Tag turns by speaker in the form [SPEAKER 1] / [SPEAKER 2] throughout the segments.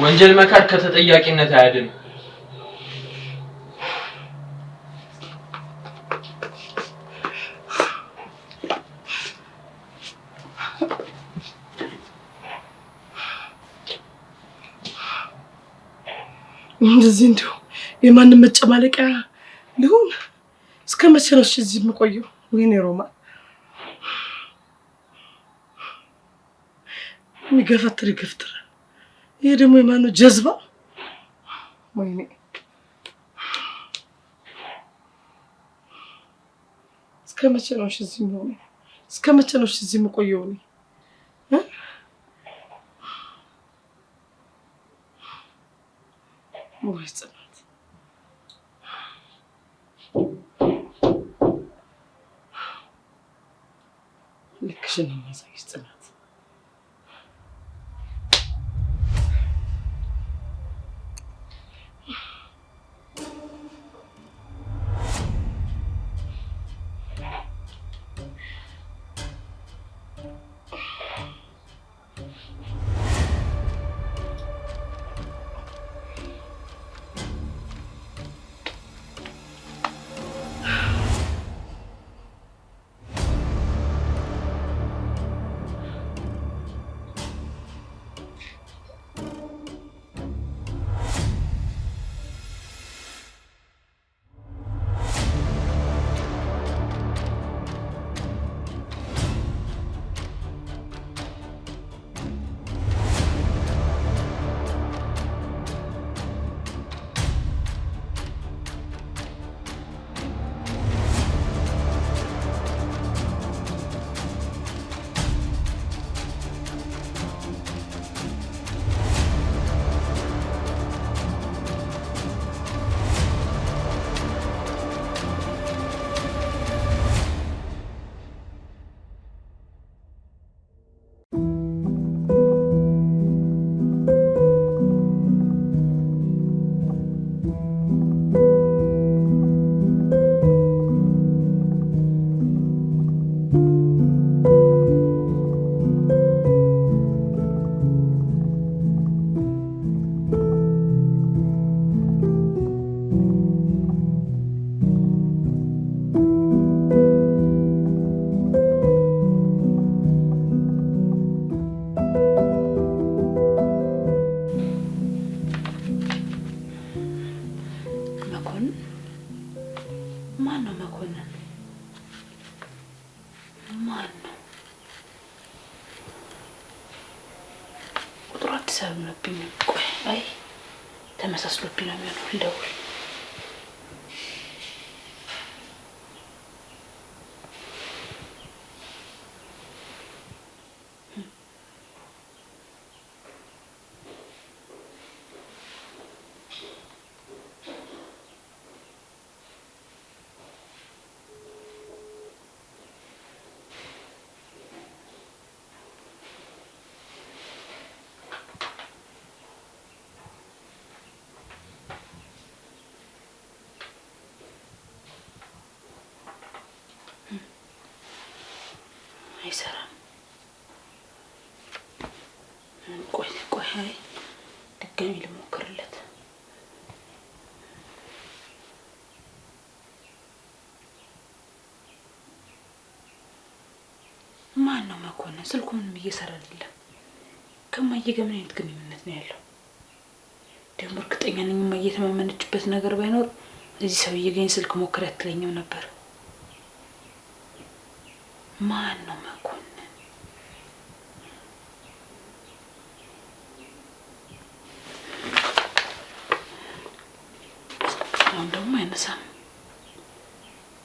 [SPEAKER 1] ወንጀል መካድ ከተጠያቂነት አያድን።
[SPEAKER 2] እንደዚህ እንደው የማንም መጨማለቂያ ሊሆን እስከ መቼ ነው እዚህ የምቆየው? ወይኔ ሮማ የሚገፈትር ይገፍትር። ይሄ ደግሞ የማነው ጀዝባ? ወይኔ እስከ መቼ ነው እዚህ የምሆነው? እስከ መቼ ነው እዚህ የምቆየው? ወይ ጽናት ልክሽን ነው የማሳይሽ ጽናት። ተመሳስሎብኝ ነው የሚሆነው። ልደውል። አይሰራም። ቆይ ድጋሚ ልሞክርለት። ማን ነው መኮንን? ስልኩ ምንም እየሰራ አይደለም። ከማዬ ጋር ምን አይነት ግንኙነት ነው ያለው? ደግሞ እርግጠኛ ነኝ ማዬ የተማመነችበት ነገር ባይኖር እዚህ ሰውዬ ጋር ስልክ ሞክር አትለኝም ነበር። ማን ነው መኮንን? አሁን ደግሞ አይነሳም።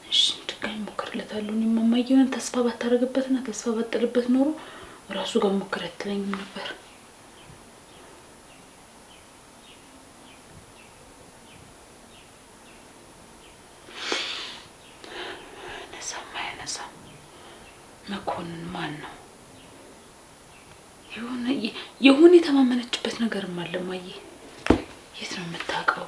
[SPEAKER 2] እሺ ድጋሚ ሞክርለታለሁ። እኔማ ማየውን ተስፋ ባታረግበትና ተስፋ ባጥልበት ኖሮ ራሱ ጋር ሞክር አትለኝም ነበር። መኮንን ማን ነው? የሆነ የተማመነችበት ነገርም አለ ማዬ። የት ነው የምታውቀው?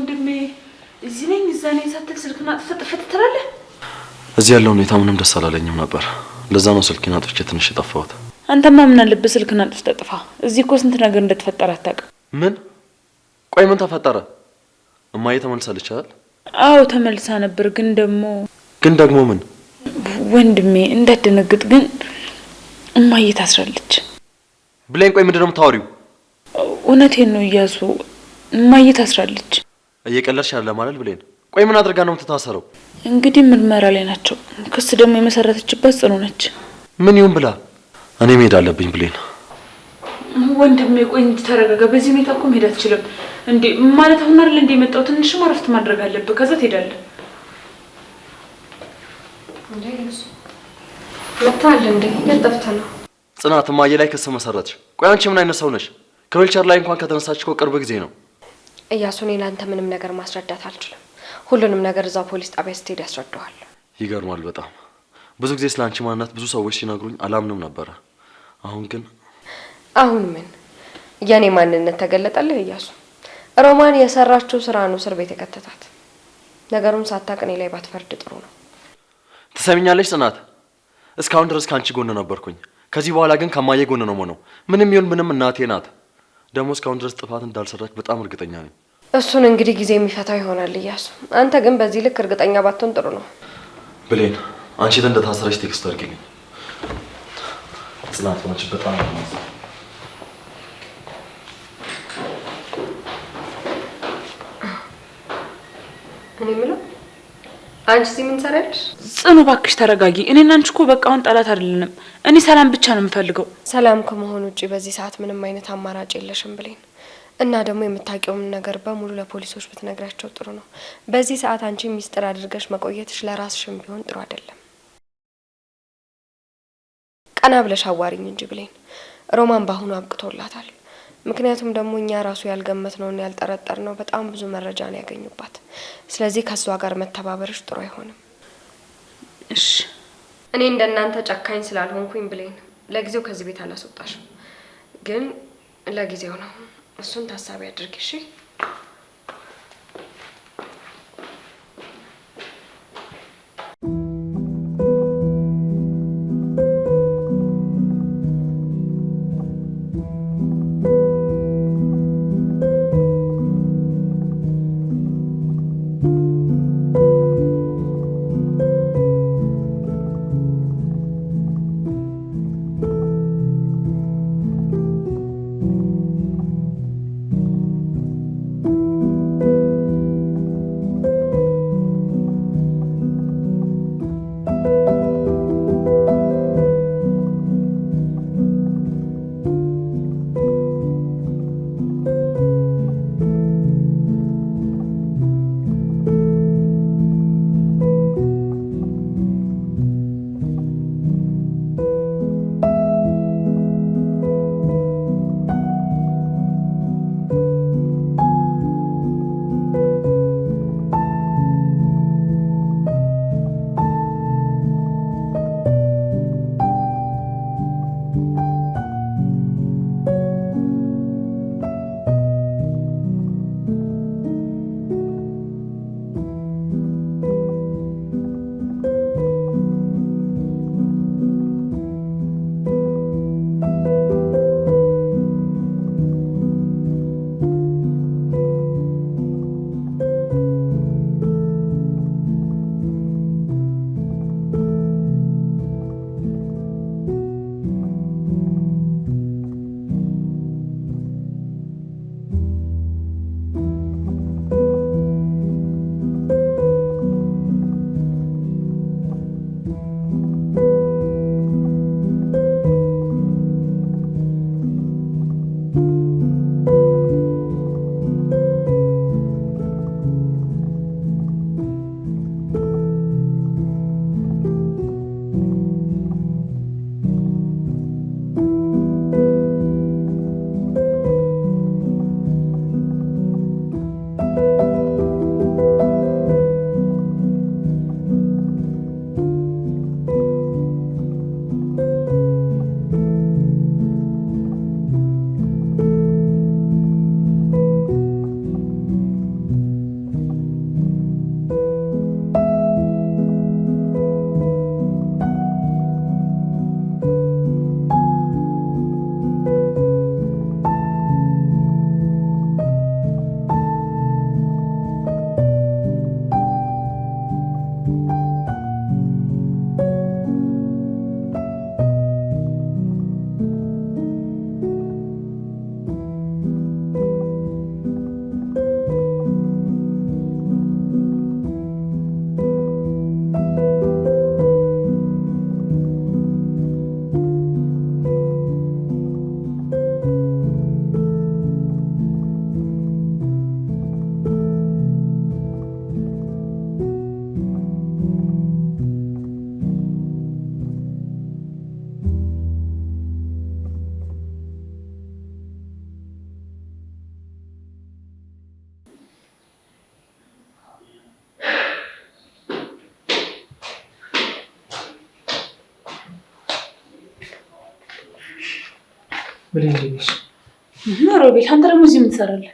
[SPEAKER 2] ወንድሜ እዚህ ነኝ እዛ ነኝ ሳትል ስልክና ጥፍጥፍት ትላለህ?
[SPEAKER 3] እዚህ ያለው ሁኔታ ምንም ደስ አላለኝም ነበር። ለዛ ነው ስልኬን አጥፍቼ ትንሽ የጠፋሁት።
[SPEAKER 2] አንተማ ምን አለበት ስልክና ጥፍጥፋ? እዚህ እኮ ስንት ነገር እንደተፈጠረ አታውቅም።
[SPEAKER 3] ምን? ቆይ ምን ተፈጠረ? እማዬ ተመልሳለች አይደል?
[SPEAKER 2] አዎ ተመልሳ ነበር። ግን ደግሞ
[SPEAKER 3] ምን?
[SPEAKER 2] ወንድሜ እንዳትደነግጥ፣ ግን እማዬ ታስራለች።
[SPEAKER 3] ብሌን ቆይ ምንድነው የምታወሪው?
[SPEAKER 2] እውነቴን ነው እያሱ፣ እማዬ ታስራለች።
[SPEAKER 3] እየቀለድሽ ያለ ማለት ብሌን? ቆይ ምን አድርጋ ነው የምትታሰረው?
[SPEAKER 2] እንግዲህ ምርመራ ላይ ናቸው። ክስ ደግሞ የመሰረተችበት ጽኑ ነች።
[SPEAKER 3] ምን ይሁን ብላ? እኔ መሄድ አለብኝ ብሌን።
[SPEAKER 2] ወንድሜ ቆይ እንጂ ተረጋጋ። በዚህ ሁኔታ እኮ መሄድ አትችልም እንዴ። ማለት አሁን አይደል እንዴ የመጣው? ትንሽም አረፍት ማድረግ አለብህ። ከዛ ትሄዳለህ።
[SPEAKER 4] እንዴ መጣል እንዴ ለጠፍታ ነው።
[SPEAKER 3] ጽናት እማዬ ላይ ክስ መሰረትሽ? ቆይ አንቺ ምን አይነት ሰው ነሽ? ከዊልቸር ላይ እንኳን ከተነሳች እኮ ቅርብ ጊዜ ነው።
[SPEAKER 4] እያሱ እኔ ለአንተ ምንም ነገር ማስረዳት አልችልም። ሁሉንም ነገር እዛው ፖሊስ ጣቢያ ስትሄድ ያስረዳዋል።
[SPEAKER 3] ይገርማል በጣም። ብዙ ጊዜ ስለ አንቺ ማንነት ብዙ ሰዎች ሲነግሩኝ አላምንም ነበረ። አሁን
[SPEAKER 4] ምን የኔ ማንነት ተገለጠልህ እያሱ? ሮማን የሰራችው ስራ ነው እስር ቤት የከተታት። ነገሩን ሳታውቅ እኔ ላይ ባትፈርድ ጥሩ ነው።
[SPEAKER 3] ትሰሚኛለሽ ጽናት? እስካሁን ድረስ ካንቺ ጎን ነበርኩኝ። ከዚህ በኋላ ግን ከማዬ ጎን ነው የምሆነው። ምንም ይሁን ምንም እናቴ ናት። ደግሞ እስካሁን ድረስ ጥፋት እንዳልሰራች በጣም እርግጠኛ ነኝ።
[SPEAKER 4] እሱን እንግዲህ ጊዜ የሚፈታው ይሆናል እያሱ። አንተ ግን በዚህ ልክ እርግጠኛ ባትሆን ጥሩ ነው።
[SPEAKER 3] ብሌን አንቺ እንደታሰረች ቴክስት አድርጊልኝ። ጽናት አንቺ በጣም ነው
[SPEAKER 4] እኔ የምለው አንቺ እዚህ ምን ትሰሪያለሽ?
[SPEAKER 2] ጽኑ እባክሽ ተረጋጊ። እኔና አንቺ እኮ በቃ አሁን ጠላት አይደለንም። እኔ ሰላም ብቻ ነው የምፈልገው።
[SPEAKER 4] ሰላም ከመሆን ውጪ በዚህ ሰዓት ምንም አይነት አማራጭ የለሽም ብሌን። እና ደግሞ የምታውቂውን ነገር በሙሉ ለፖሊሶች ብትነግራቸው ጥሩ ነው። በዚህ ሰዓት አንቺ ሚስጥር አድርገሽ መቆየትሽ ለራስሽም ቢሆን ጥሩ አይደለም። ቀና ብለሽ አዋሪኝ እንጂ ብሌን። ሮማን ባሁኑ አብቅቶላታል። ምክንያቱም ደግሞ እኛ ራሱ ያልገመትነውና ያልጠረጠርነው በጣም ብዙ መረጃ ነው ያገኙባት። ስለዚህ ከሷ ጋር መተባበርሽ ጥሩ አይሆንም።
[SPEAKER 2] እሺ
[SPEAKER 4] እኔ እንደናንተ ጨካኝ ስላልሆንኩኝ ብሌን ለጊዜው ከዚህ ቤት አላስወጣሽም። ግን ለጊዜው ነው። እሱን ታሳቢ አድርጊ እሺ?
[SPEAKER 1] ምን እንደነሽ?
[SPEAKER 2] ሮቤል አንተ ደግሞ እዚህ ምን ትሰራለህ?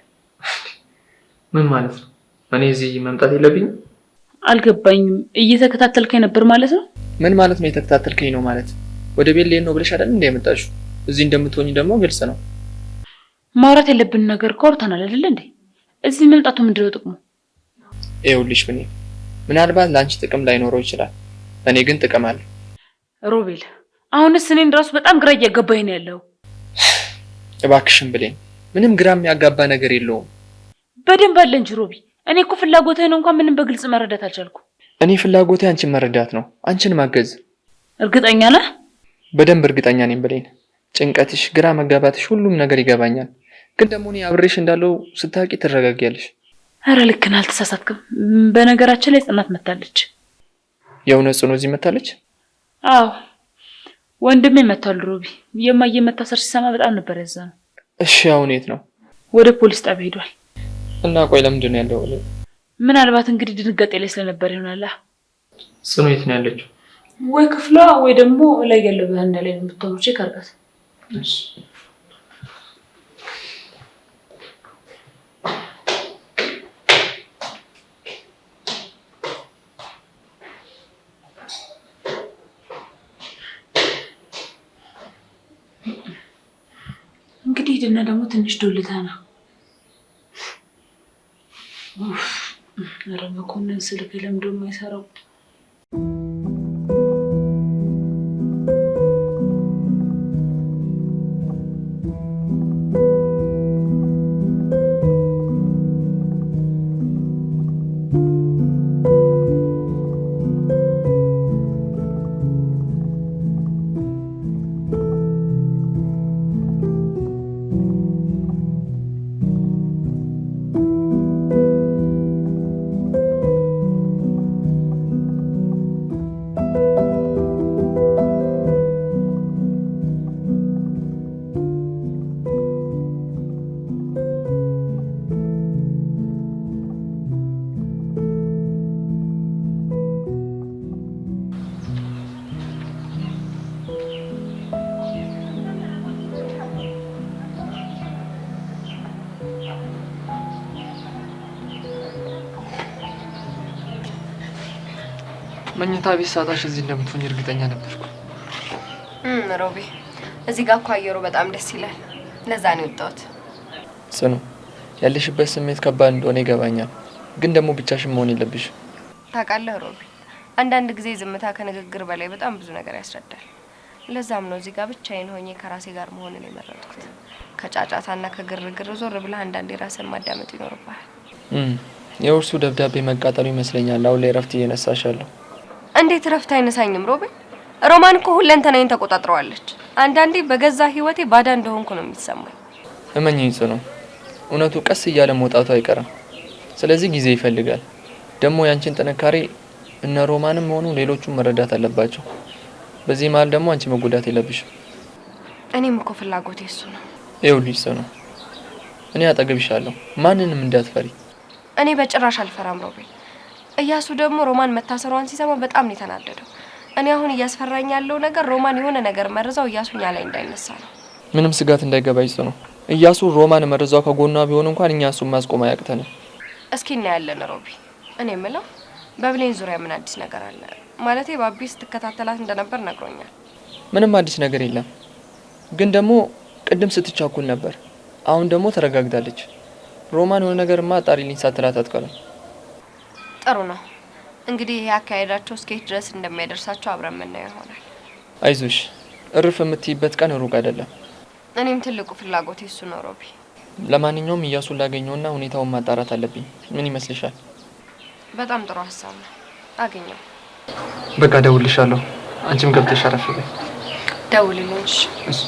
[SPEAKER 1] ምን ማለት ነው? እኔ እዚህ መምጣት የለብኝም?
[SPEAKER 2] አልገባኝም። እየተከታተልከኝ ነበር ማለት ነው?
[SPEAKER 1] ምን ማለት ነው የተከታተልከኝ ነው ማለት? ወደ ቤት ልሄድ ነው ብለሽ አይደል እንደ የመጣሽው? እዚህ እንደምትሆኚ ደግሞ ግልጽ ነው።
[SPEAKER 2] ማውራት ያለብን ነገር ኮርተናል አይደል እንዴ? እዚህ መምጣቱ ምንድነው ጥቅሙ?
[SPEAKER 1] ይኸውልሽ ብኔ ምናልባት ለአንቺ ጥቅም ላይኖረው ይችላል። እኔ ግን ጥቅም አለ።
[SPEAKER 2] ሮቤል አሁንስ እኔን ራሱ በጣም ግራ እያጋባኝ ነው ያለው።
[SPEAKER 1] እባክሽን ብሌን ምንም ግራ የሚያጋባ ነገር የለውም።
[SPEAKER 2] በደንብ አለ እንጂ ሮቢ፣ እኔ እኮ ፍላጎትህን እንኳን ምንም በግልጽ መረዳት አልቻልኩም።
[SPEAKER 1] እኔ ፍላጎቴ አንቺን መረዳት ነው፣ አንቺን ማገዝ።
[SPEAKER 2] እርግጠኛ ነህ?
[SPEAKER 1] በደንብ እርግጠኛ ነኝ ብሌን። ጭንቀትሽ፣ ግራ መጋባትሽ ሁሉም ነገር ይገባኛል። ግን ደግሞ እኔ አብሬሽ እንዳለው ስታውቂ ትረጋጊያለሽ።
[SPEAKER 2] ኧረ ልክ ነህ፣ አልተሳሳትክም። በነገራችን ላይ ጽናት መታለች።
[SPEAKER 1] የእውነት ጽኑ እዚህ መታለች?
[SPEAKER 2] አዎ ወንድሜ መታል ሮቢ። የማየ መታሰር ሲሰማ በጣም ነበር ያዘነው።
[SPEAKER 1] እሺ አሁን የት ነው?
[SPEAKER 2] ወደ ፖሊስ ጣቢያ ሄዷል።
[SPEAKER 1] እና ቆይ ለምንድን ነው ያለው?
[SPEAKER 2] ምናልባት እንግዲህ ድንጋጤ ላይ ስለነበር ይሆናል።
[SPEAKER 1] ጽኑ የት ነው ያለችው?
[SPEAKER 2] ወይ ክፍሏ ወይ ደግሞ ላይ ያለው በህንዳ ላይ የምትሆነው ቼክ አድርጋት።
[SPEAKER 1] እሺ
[SPEAKER 2] እንግዲህ ሂድና ደግሞ ትንሽ ዶልታና። ኧረ መኮንን ስልክ ለምዶ የማይሰራው? መኝታ ቤት ሳጣሽ እዚህ እንደምትሆኝ እርግጠኛ ነበርኩ።
[SPEAKER 4] ሮቢ እዚህ ጋር እኮ አየሩ በጣም ደስ ይላል። ለዛ ነው የወጣሁት።
[SPEAKER 1] ጽኑ ያለሽበት ስሜት ከባድ እንደሆነ ይገባኛል፣ ግን ደግሞ ብቻሽን መሆን የለብሽም።
[SPEAKER 4] ታውቃለህ ሮቢ፣ አንዳንድ ጊዜ ዝምታ ከንግግር በላይ በጣም ብዙ ነገር ያስረዳል። ለዛም ነው እዚህ ጋር ብቻዬን ሆኜ ከራሴ ጋር መሆንን የመረጥኩት። ከጫጫታና ከግርግር ዞር ብለህ አንዳንዴ ራስን ማዳመጥ ይኖርብሃል።
[SPEAKER 1] የውርሱ ደብዳቤ መቃጠሉ ይመስለኛል አሁን ላይ እረፍት እየነሳሻለሁ።
[SPEAKER 4] እንዴት እረፍት አይነሳኝም ሮቢ? ሮማን እኮ ሁለንተናዬን ተቆጣጥረዋለች። አንዳንዴ በገዛ ህይወቴ ባዳ እንደሆንኩ ነው የሚሰማኝ።
[SPEAKER 1] እመኚኝ ጽኑ፣ እውነቱ ቀስ እያለ መውጣቱ አይቀርም። ስለዚህ ጊዜ ይፈልጋል። ደግሞ ያንቺን ጥንካሬ እነ ሮማንም ሆኑ ሌሎቹም መረዳት አለባቸው። በዚህ መሀል ደግሞ አንቺ መጎዳት የለብሽም።
[SPEAKER 4] እኔም እኮ ፍላጎቴ እሱ ነው።
[SPEAKER 1] ይኸውልሽ ጽኑ፣ እኔ አጠገብሻለሁ፣ ማንንም እንዳትፈሪ።
[SPEAKER 4] እኔ በጭራሽ አልፈራም ሮቢ። እያሱ ደግሞ ሮማን መታሰሯን ሲሰማ በጣም ነው የተናደደው። እኔ አሁን እያስፈራኝ ያለው ነገር ሮማን የሆነ ነገር መርዛው እያሱኛ ላይ እንዳይነሳ ነው።
[SPEAKER 1] ምንም ስጋት እንዳይገባይ ጽኑ። እያሱ ሮማን መርዛው ከጎኗ ቢሆን እንኳን እኛ እሱን ማስቆም አያቅተንም።
[SPEAKER 4] እስኪ እናያለን ሮቢ። እኔ የምለው በብሌን ዙሪያ ምን አዲስ ነገር አለ? ማለቴ ባቢ ስትከታተላት እንደነበር ነግሮኛል።
[SPEAKER 1] ምንም አዲስ ነገር የለም፣ ግን ደግሞ ቅድም ስትቻኩል ነበር። አሁን ደግሞ ተረጋግታለች። ሮማን የሆነ ነገርማ አጣሪልኝ ሳትላት አትቀርም።
[SPEAKER 4] ጥሩ ነው። እንግዲህ ይሄ አካሄዳቸው እስከየት ድረስ እንደሚያደርሳቸው አብረን የምናየው ይሆናል።
[SPEAKER 1] አይዞሽ፣ እርፍ የምትይበት ቀን ሩቅ አይደለም።
[SPEAKER 4] እኔም ትልቁ ፍላጎቴ እሱ ነው ሮቢ።
[SPEAKER 1] ለማንኛውም እያሱን ላገኘውና ሁኔታውን ማጣራት አለብኝ። ምን ይመስልሻል?
[SPEAKER 4] በጣም ጥሩ ሀሳብ ነው። አገኘው።
[SPEAKER 1] በቃ ደውልልሻለሁ። አንቺም ገብተሽ አረፍ በይ።
[SPEAKER 4] ደውልልኝ።
[SPEAKER 1] እሺ።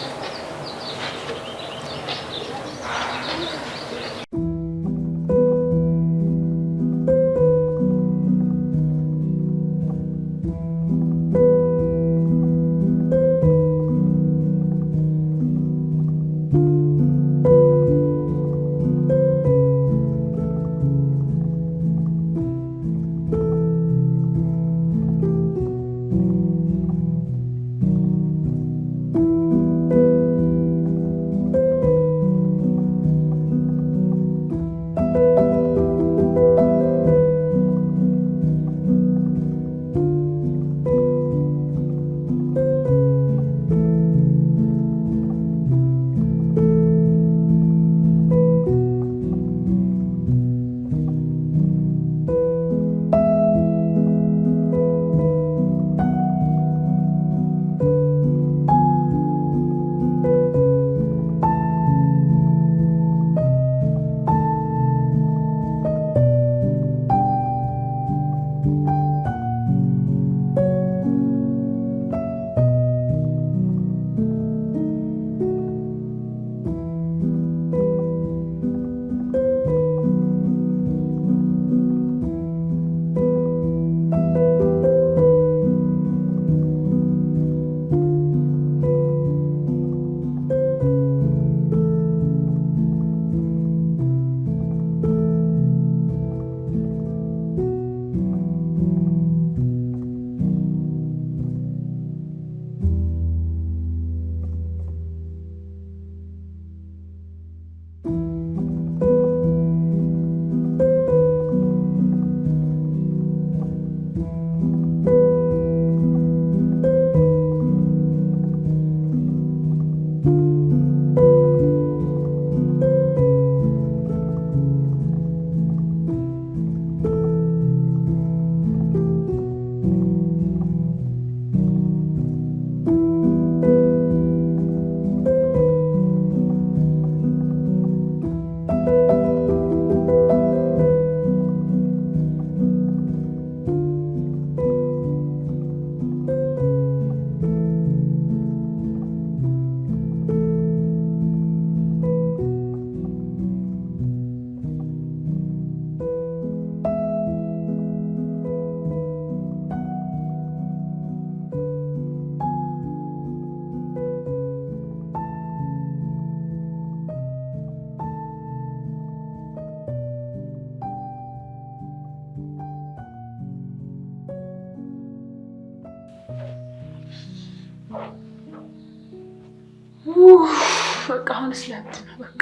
[SPEAKER 2] በቃ አሁን ስላብት ነው። በቃ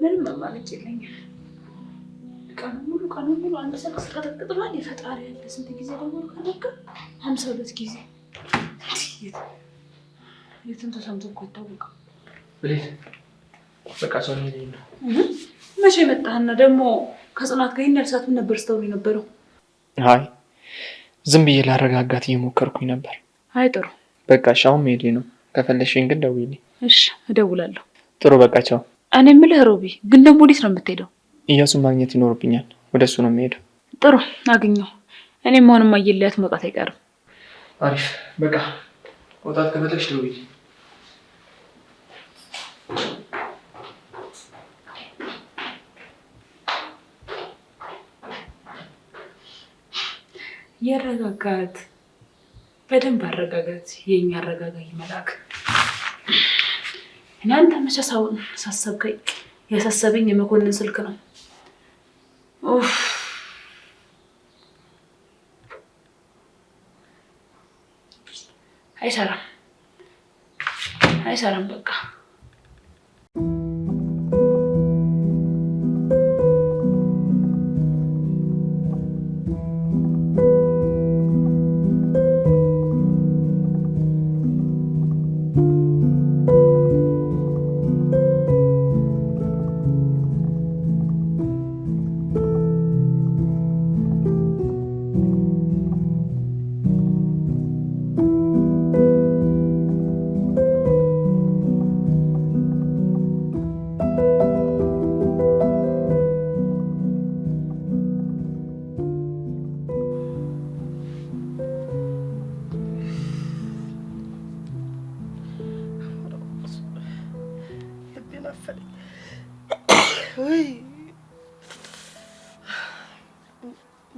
[SPEAKER 2] ምንም አማራጭ የለኝም። ቀኑን ሙሉ አንድ ሰው ከተቀጥሏል። የፈጣሪ ያለ ስንት ጊዜ ደወሉ ከነገ 52 ጊዜ የትም ተሰምቶ እኮ አይታወቅም።
[SPEAKER 1] በቃ ሰው ነው።
[SPEAKER 2] መቼ መጣህና ደግሞ ከጽናት ጋር ይነርሳትም ነበር ስተውል የነበረው?
[SPEAKER 1] አይ ዝም ብዬ ላረጋጋት እየሞከርኩኝ ነበር።
[SPEAKER 2] አይ ጥሩ
[SPEAKER 1] በቃ ሻውም ሄዴ ነው። ከፈለሽኝ ግን ደውይልኝ።
[SPEAKER 2] እሺ እደውላለሁ።
[SPEAKER 1] ጥሩ በቃ ቻው።
[SPEAKER 2] እኔ የምልህ ሮቢ ግን ደግሞ ወዴት ነው የምትሄደው?
[SPEAKER 1] እያሱን ማግኘት ይኖርብኛል። ወደሱ ነው የምሄደው።
[SPEAKER 2] ጥሩ አግኘው። እኔም አሁንም አየልያት መውጣት አይቀርም።
[SPEAKER 1] አሪፍ በቃ መውጣት ከፈለግሽ ደውይልኝ።
[SPEAKER 2] ያረጋጋት፣ በደንብ አረጋጋት። የኛ አረጋጋይ መልአክ። እናንተ መቻሳውን ሳሰብከኝ ያሳሰበኝ የመኮንን ስልክ ነው። ኡፍ አይሰራም በቃ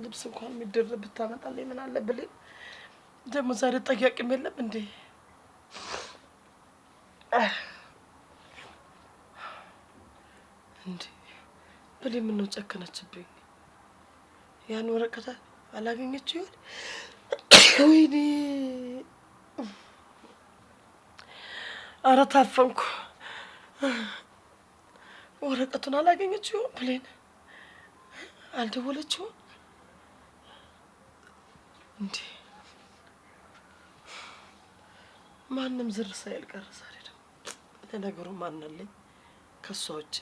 [SPEAKER 5] ልብስ እንኳን የሚደረብ ብታመጣልኝ ምን አለ ብለኝ። ደግሞ ዛሬ ጠያቂም የለም እንዴ? እንዴ ብለኝ ምን ነው ጨከነችብኝ? ያን ወረቀት አላገኘችው ይሆን? ወይኔ ኧረ ታፈንኩ። ወረቀቱን አላገኘችው ይሆን ብለኝ አልደወለችው እንዴ? ማንም ዝር ሳይል ቀረ ዛሬ ደግሞ። ለነገሩ ማን አለኝ ከሷ ውጪ?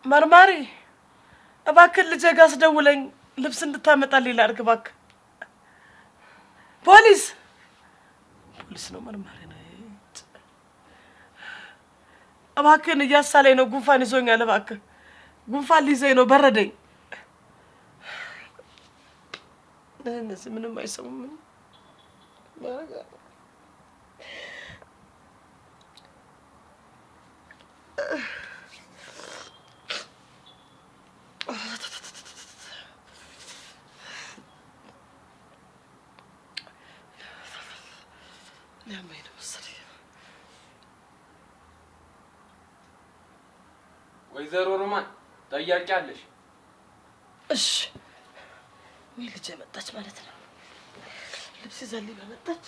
[SPEAKER 5] መርማሪ እባክህ ልጄ ጋር አስደውለኝ ልብስ እንድታመጣልኝ ላድርግ እባክህ። ፖሊስ ነው መርማሪ ነው። እባክህን እያሳለኝ ነው። ጉንፋን ይዞኛል። እባክህ ጉንፋን ሊይዘኝ ነው። በረደኝ። እነዚህ ምንም አይሰሙም።
[SPEAKER 6] ወይዘሮ ሮማን ጠያቂ አለሽ?
[SPEAKER 5] እሺ ወይ ልጄ መጣች ማለት ነው። ልብስ ይዛልኝ በመጣች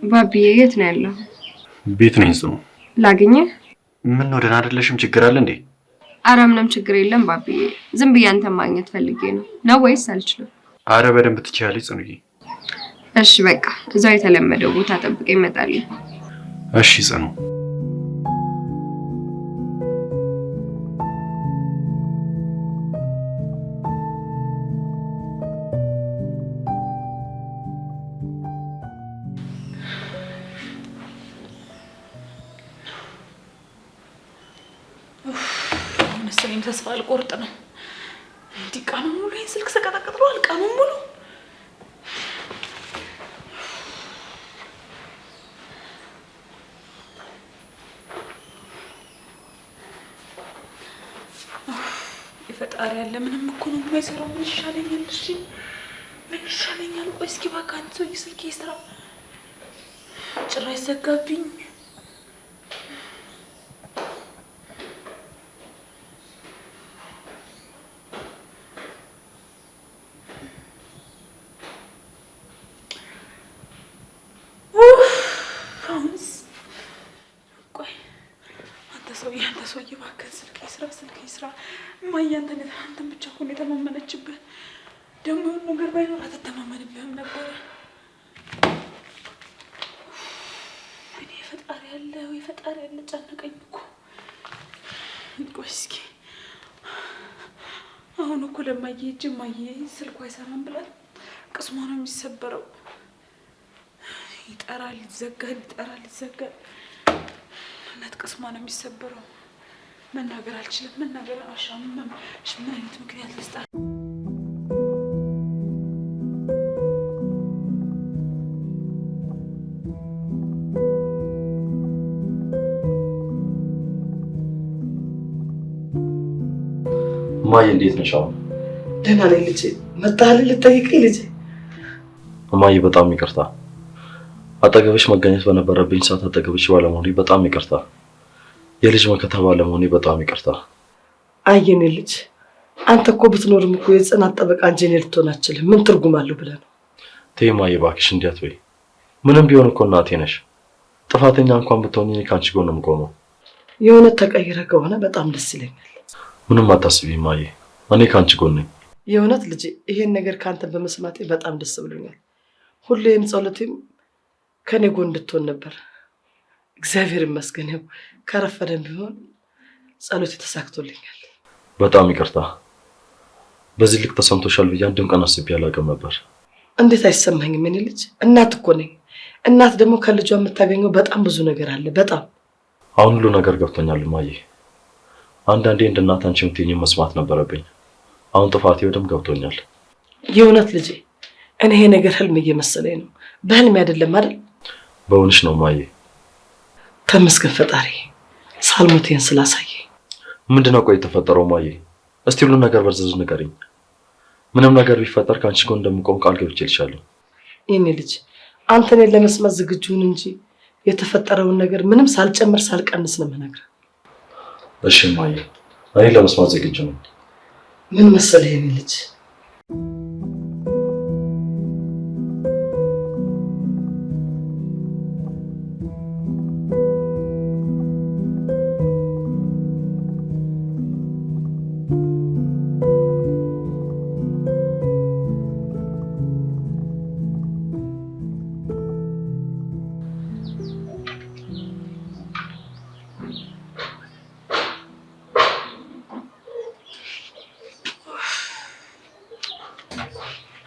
[SPEAKER 4] ባቢዬ የት ነው ያለው?
[SPEAKER 3] ቤት ነኝ ጽኑ።
[SPEAKER 4] ላግኝህ?
[SPEAKER 3] ምን ነው ደህና አይደለሽም? ችግር አለ እንዴ?
[SPEAKER 4] ኧረ ምንም ችግር የለም ባቢዬ። ዝም ብዬ አንተን ማግኘት ፈልጌ ነው ወይስ አልችልም?
[SPEAKER 3] አረ በደንብ ትችያለሽ ጽኑዬ።
[SPEAKER 4] እሺ በቃ እዛው የተለመደው ቦታ ጠብቀኝ እመጣለሁ።
[SPEAKER 3] እሺ ጽኑ።
[SPEAKER 2] እኔም ተስፋ አልቆርጥ ነው። እንዲህ ቀኑን ሙሉ ይሄን ስልክ ስቀጠቅጠዋል። ቀኑን ሙሉ የፈጣሪ ያለ ምንም እኮ ነው የማይሰራው። ምን ይሻለኛል? እሺ ምን ይሻለኛል? ቆይ እስኪ እባክህ አንተ ሰውዬ ስልኬ ይስራ። ጭራሽ ዘጋብኝ። አንተ ሰውዬ እባክህ ስልኬ ይስራ። እማዬ አንተን ብቻ እኮ ነው የተማመነችብህ። ደግሞ የሆነ ነገር ባይኖር አትተማመንብህም ነበረ። እኔ ፈጣሪ ያለ ጨነቀኝ እኮ። ቆይ እስኪ አሁን እኮ ለማዬ ሂጅ እማዬ ስልኩ አይሰራም ብላት ቅስሟ ነው የሚሰበረው። ይጠራል ይዘጋል። እናት ቅስሟ ነው የሚሰበረው። መናገር አልችልም። መናገር አሻምም። ምን አይነት ምክንያት ልስጣት?
[SPEAKER 3] እማዬ እንዴት ነሽ አሁን?
[SPEAKER 5] ደህና ነኝ ልጄ። መጣህልኝ ልጠይቅኝ ልጄ?
[SPEAKER 3] እማዬ በጣም ይቅርታ። አጠገብሽ መገኘት በነበረብኝ ሰዓት አጠገብሽ ባለመሆኔ በጣም ይቅርታ። የልጅ መከታ ባለመሆኔ በጣም ይቅርታ።
[SPEAKER 5] አየኔ ልጅ አንተ እኮ ብትኖርም እኮ የጽናት ጠበቃ እንጂ እኔ ልትሆን አትችልም። ምን ትርጉም አለው ብለህ ነው?
[SPEAKER 3] ተይ እማዬ እባክሽ እንዲህ አትበይ። ምንም ቢሆን እኮ እናቴ ነሽ። ጥፋተኛ እንኳን ብትሆኚ እኔ ከአንቺ ጎን ነው የምቆመው።
[SPEAKER 5] የእውነት ተቀይረህ ከሆነ በጣም ደስ ይለኛል።
[SPEAKER 3] ምንም አታስቢ እማዬ፣ እኔ ከአንቺ ጎን ነኝ።
[SPEAKER 5] የእውነት ልጄ ይሄን ነገር ከአንተ በመስማቴ በጣም ደስ ብሎኛል። ሁሌም ጸሎቴም ከኔ ጎን እንድትሆን ነበር። እግዚአብሔር ይመስገን ያው ከረፈደን ቢሆን ጸሎቴ ተሳክቶልኛል።
[SPEAKER 3] በጣም ይቅርታ። በዚህ ልክ ተሰምቶሻል ብዬ አንድም ቀን አስቤ አላውቅም ነበር።
[SPEAKER 5] እንዴት አይሰማኝም? እኔ ልጅ እናት እኮ ነኝ። እናት ደግሞ ከልጇ የምታገኘው በጣም ብዙ ነገር አለ። በጣም
[SPEAKER 3] አሁን ሁሉ ነገር ገብቶኛል እማዬ። አንዳንዴ እንደ እናት አንቺ የምትይኝን መስማት ነበረብኝ። አሁን ጥፋቴ በደንብ ገብቶኛል።
[SPEAKER 5] የእውነት ልጄ እኔ ይሄ ነገር ህልም እየመሰለኝ ነው። በህልም አይደለም አይደል?
[SPEAKER 3] በእውነሽ ነው እማዬ።
[SPEAKER 5] ተመስገን ፈጣሪ ሳልሞቴን ስላሳየ።
[SPEAKER 3] ምንድነው ቆይ የተፈጠረው እማዬ? እስቲ ሁሉ ነገር በዝርዝር ንገሪኝ። ምንም ነገር ቢፈጠር ከአንቺ ጎን እንደምቆም ቃል ገብቼልሻለሁ።
[SPEAKER 5] የኔ ልጅ አንተ እኔን ለመስማት ዝግጁ ሁን እንጂ የተፈጠረውን ነገር ምንም ሳልጨምር ሳልቀንስ ነው የምነግርህ።
[SPEAKER 3] እሺ እማዬ፣ እኔ ለመስማት ዝግጁ ነኝ።
[SPEAKER 5] ምን መሰለህ የኔ ልጅ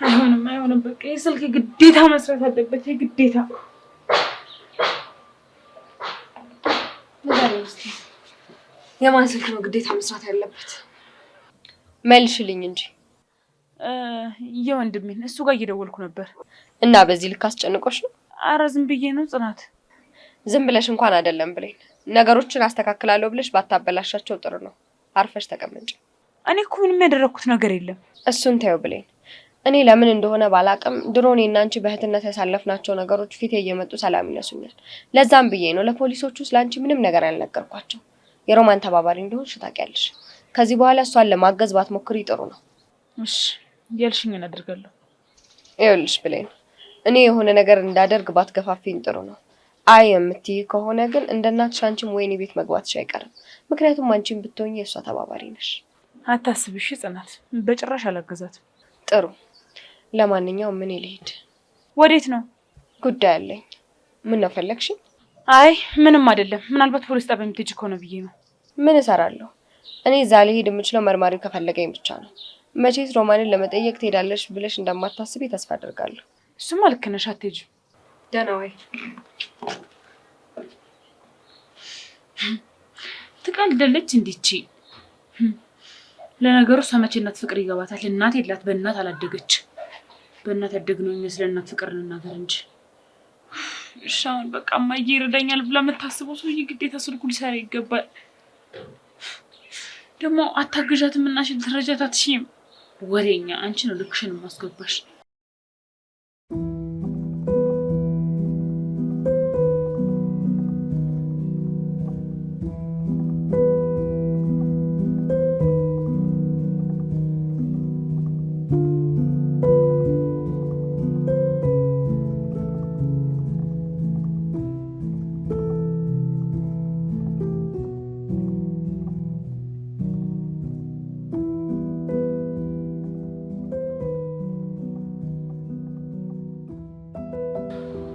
[SPEAKER 2] አይሆንም። በቃ የስልክ ግዴታ መስራት አለበት። የግዴታ
[SPEAKER 4] የማን ስልክ ነው ግዴታ መስራት ያለበት? መልሽልኝ እንጂ።
[SPEAKER 2] የወንድሜን እሱ ጋር እየደወልኩ ነበር።
[SPEAKER 4] እና በዚህ ልክ አስጨንቆሽ ነው?
[SPEAKER 2] አረ ዝም ብዬ ነው ጽናት።
[SPEAKER 4] ዝም ብለሽ እንኳን አይደለም ብሌን፣ ነገሮችን አስተካክላለሁ ብለሽ ባታበላሻቸው ጥሩ ነው። አርፈሽ ተቀመጭ።
[SPEAKER 2] እኔ እኮ ምንም ያደረኩት ነገር የለም።
[SPEAKER 4] እሱን ተይው ብሌን። እኔ ለምን እንደሆነ ባላቅም ድሮ እኔና አንቺ በእህትነት ያሳለፍናቸው ነገሮች ፊቴ እየመጡ ሰላም ይነሱኛል። ለዛም ብዬ ነው ለፖሊሶቹ ስለአንቺ ምንም ነገር ያልነገርኳቸው። የሮማን ተባባሪ እንደሆንሽ ታውቂያለሽ። ከዚህ በኋላ እሷን ለማገዝ ባትሞክሪ ጥሩ ነው።
[SPEAKER 2] እሺ ያልሽኝን አደርጋለሁ።
[SPEAKER 4] ይኸውልሽ ብሌን፣ እኔ የሆነ ነገር እንዳደርግ ባትገፋፊኝ ጥሩ ነው። አይ የምትይ ከሆነ ግን እንደ እናትሽ አንቺም ወይኔ ቤት መግባትሽ አይቀርም። ምክንያቱም አንቺም ብትሆኚ የእሷ ተባባሪ ነሽ።
[SPEAKER 2] አታስብሽ ጽናት፣ በጭራሽ አላገዛትም።
[SPEAKER 4] ጥሩ። ለማንኛውም ምን ልሂድ።
[SPEAKER 2] ወዴት ነው?
[SPEAKER 4] ጉዳይ አለኝ። ምን ነው ፈለግሽ?
[SPEAKER 2] አይ ምንም አይደለም። ምናልባት ፖሊስ ጣቢያ የምትሄጂ ከሆነ ብዬ ነው።
[SPEAKER 4] ምን እሰራለሁ? እኔ እዛ ልሄድ የምችለው መርማሪው ከፈለገኝ ብቻ ነው። መቼስ ሮማንን ለመጠየቅ ትሄዳለሽ ብለሽ እንደማታስቢ ተስፋ አደርጋለሁ።
[SPEAKER 2] እሱማ ልክ ነሽ፣ አትሄጂም።
[SPEAKER 4] ደህና ወይ?
[SPEAKER 2] ትቀልደለች እንዲቺ። ለነገሩ ሰመቼ እናት ፍቅር ይገባታል። እናት የላት በእናት አላደገች። በእናት ያደግነው ይመስለን እናት ፍቅር ልናገር እንጂ። እሺ አሁን በቃ እማዬ ይረዳኛል ብላ የምታስበው ሰውዬ ግዴታ ስልኩ ሊሰራ ይገባል። ደግሞ አታግዣትም እና እሺ ልትረጃት አትችይም። ወሬኛ አንቺ ነው ልክሽን ማስገባሽ።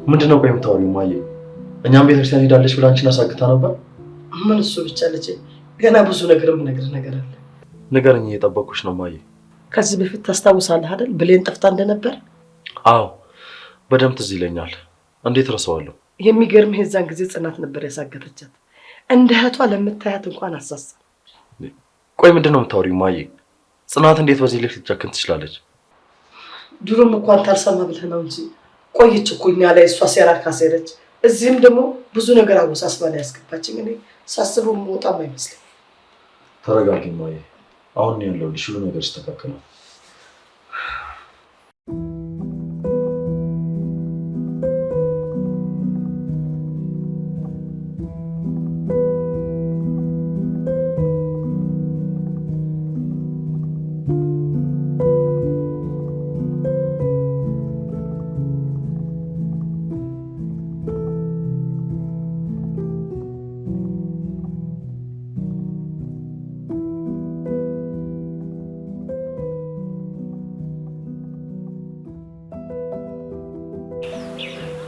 [SPEAKER 3] ምንድነው ቆይ የምታወሪው እማዬ? እኛም ቤተክርስቲያን ሄዳለች ብላ አንቺን አሳግታ ነበር?
[SPEAKER 5] ምን እሱ ብቻ ልጄ፣ ገና ብዙ ነገር የምነግርህ ነገር አለ።
[SPEAKER 3] ንገረኝ፣ እየጠበኩሽ ነው እማዬ።
[SPEAKER 5] ከዚህ በፊት ታስታውሳለህ አይደል ብሌን ጠፍታ እንደነበር?
[SPEAKER 3] አዎ በደምብ ትዝ ይለኛል። እንዴት ረሳዋለሁ?
[SPEAKER 5] የሚገርምህ የዛን ጊዜ ጽናት ነበር ያሳገተቻት። እንደ እህቷ ለምታያት እንኳን አሳሳ።
[SPEAKER 3] ቆይ ምንድነው የምታወሪው እማዬ? ጽናት እንዴት በዚህ ልክ ልትጨክን ትችላለች?
[SPEAKER 5] ድሮም እንኳን ታልሰማ ብለህ ነው እንጂ ቆየች እኮ እኛ ላይ እሷ ሴራ ካሴረች። እዚህም ደግሞ ብዙ ነገር አወሳስባ ላይ ያስገባችኝ። እኔ ሳስበው መውጣም አይመስልም።
[SPEAKER 3] ተረጋጊ እማዬ፣ አሁን ያለው ሁሉ ነገር ይስተካከላል።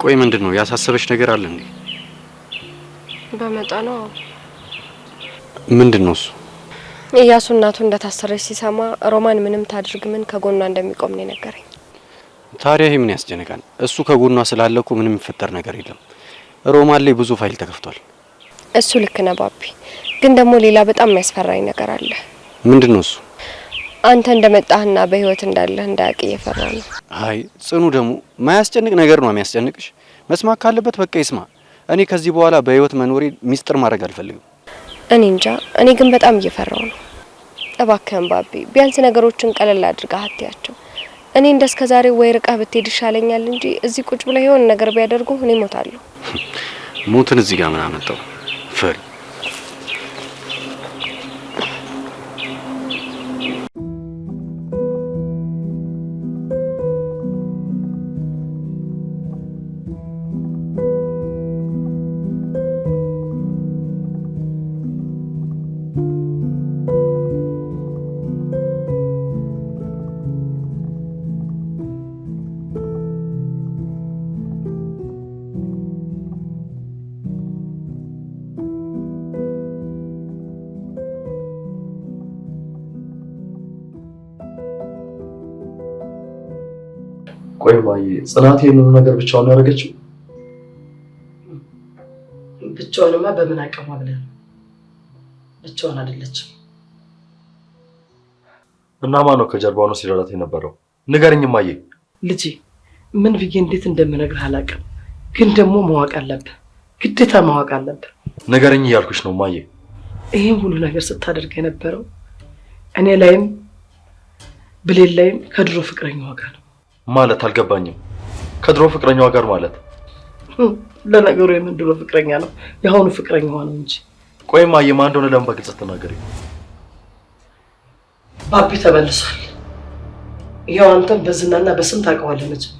[SPEAKER 7] ቆይ ምንድነው ያሳሰበሽ ነገር አለ እንዴ?
[SPEAKER 4] በመጠኑ
[SPEAKER 7] ምንድነው እሱ?
[SPEAKER 4] ኢያሱ እናቱ እንደታሰረች ሲሰማ ሮማን ምንም ታድርግ ምን ከጎኗ እንደሚቆም ነው ነገረኝ።
[SPEAKER 7] ታዲያ ይሄ ምን ያስጨነቃል? እሱ ከጎኗ ስላለ እኮ ምንም የሚፈጠር ነገር የለም። ሮማን ላይ ብዙ ፋይል ተከፍቷል።
[SPEAKER 4] እሱ ልክ ነው ባቢ፣ ግን ደግሞ ሌላ በጣም የሚያስፈራኝ ነገር አለ።
[SPEAKER 7] ምንድነው እሱ?
[SPEAKER 4] አንተ እንደመጣህና በህይወት እንዳለህ እንዳያውቅ እየፈራ ነው።
[SPEAKER 7] አይ ጽኑ፣ ደግሞ ማያስጨንቅ ነገር ነው የሚያስጨንቅሽ። መስማት ካለበት በቃ ይስማ። እኔ ከዚህ በኋላ በህይወት መኖሬ ሚስጥር ማድረግ አልፈልግም።
[SPEAKER 4] እኔ እንጃ፣ እኔ ግን በጣም እየፈራው ነው። እባክህን ባቢ፣ ቢያንስ ነገሮችን ቀለል አድርገህ አትያቸው። እኔ እንደስከዛሬ ወይ ርቀህ ብትሄድ ይሻለኛል እንጂ እዚህ ቁጭ ብለህ የሆነ ነገር ቢያደርጉ እኔ ሞታለሁ።
[SPEAKER 7] ሞትን እዚህ ጋር ምን አመጣው? ፈሪ
[SPEAKER 3] ቆይ ማዬ፣ ጽናት ይሄንን ነገር ብቻዋን ያደረገችው?
[SPEAKER 5] ብቻዋንማ በምን አቅሟ ብለህ ነው? ብቻዋን አይደለችም።
[SPEAKER 3] እና ማን ነው ከጀርባው ነው ሲረዳት የነበረው? ንገረኝ ማዬ።
[SPEAKER 5] ልጄ ምን ብዬ እንዴት እንደምነግርህ አላውቅም፣ ግን ደግሞ ማወቅ አለብህ፣ ግዴታ ማወቅ አለብህ።
[SPEAKER 3] ንገረኝ እያልኩሽ ነው ማዬ።
[SPEAKER 5] ይሄን ሁሉ ነገር ስታደርግ የነበረው እኔ ላይም ብሌን ላይም ከድሮ ፍቅረኛዋ ጋር ነው።
[SPEAKER 3] ማለት አልገባኝም። ከድሮ ፍቅረኛዋ ጋር ማለት?
[SPEAKER 5] ለነገሩ የምን ድሮ ፍቅረኛ ነው? የአሁኑ ፍቅረኛዋ ነው እንጂ።
[SPEAKER 3] ቆይ ማዬ፣ ማን እንደሆነ ለምን በግልጽ አትናገሪኝ?
[SPEAKER 5] ባቢ ተመልሷል። ይኸው አንተም በዝናና በስም ታውቀዋለህ መቼም።